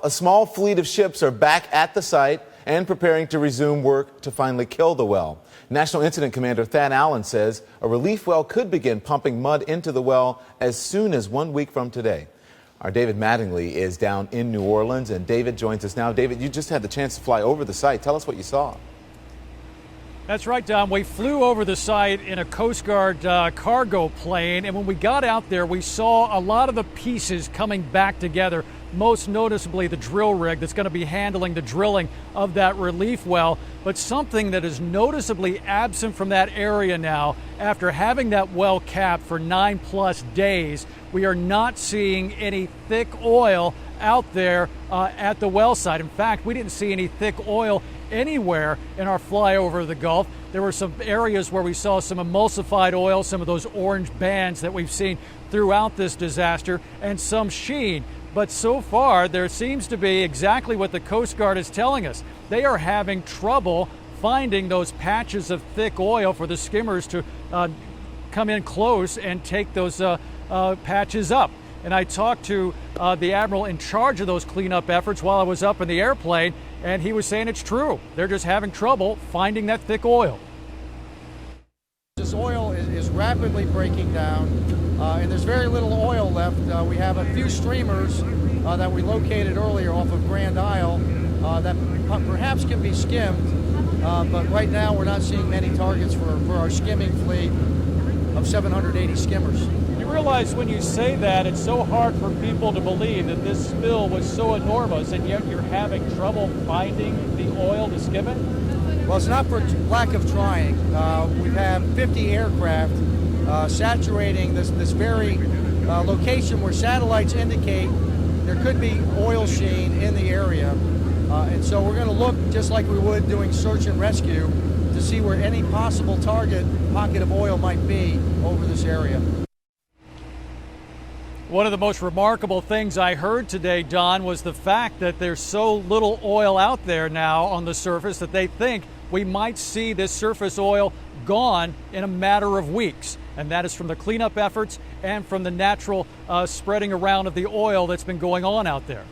A small fleet of ships are back at the site and preparing to resume work to finally kill the well. National Incident Commander Thad Allen says a relief well could begin pumping mud into the well as soon as 1 week from today. Our David Mattingly is down in New Orleans, and David joins us now. David, you just had the chance to fly over the site. Tell us what you saw. That's right, Don. We flew over the site in a Coast Guard cargo plane, and when we got out there, we saw a lot of the pieces coming back together, most noticeably the drill rig that's going to be handling the drilling of that relief well. But something that is noticeably absent from that area now, after having that well capped for 9+ days, we are not seeing any thick oil out there at the well site. In fact, we didn't see any thick oil anywhere in our flyover of the Gulf. There were some areas where we saw some emulsified oil, some of those orange bands that we've seen throughout this disaster, and some sheen. But so far, there seems to be exactly what the Coast Guard is telling us. They are having trouble finding those patches of thick oil for the skimmers to come in close and take those patches up. And I talked to the admiral in charge of those cleanup efforts while I was up in the airplane, and he was saying it's true. They're just having trouble finding that thick oil. This oil is rapidly breaking down, and there's very little oil left. We have a few streamers that we located earlier off of Grand Isle that perhaps can be skimmed, but right now we're not seeing many targets for our skimming fleet of 780 skimmers. You realize when you say that, it's so hard for people to believe that this spill was so enormous, and yet you're having trouble finding the oil to skim it? Well, it's not for lack of trying. We have 50 aircraft saturating this very location where satellites indicate there could be oil sheen in the area. And so we're going to look just like we would doing search and rescue to see where any possible pocket of oil might be over this area. One of the most remarkable things I heard today, Don, was the fact that there's so little oil out there now on the surface that they think we might see this surface oil gone in a matter of weeks. And that is from the cleanup efforts and from the natural spreading around of the oil that's been going on out there.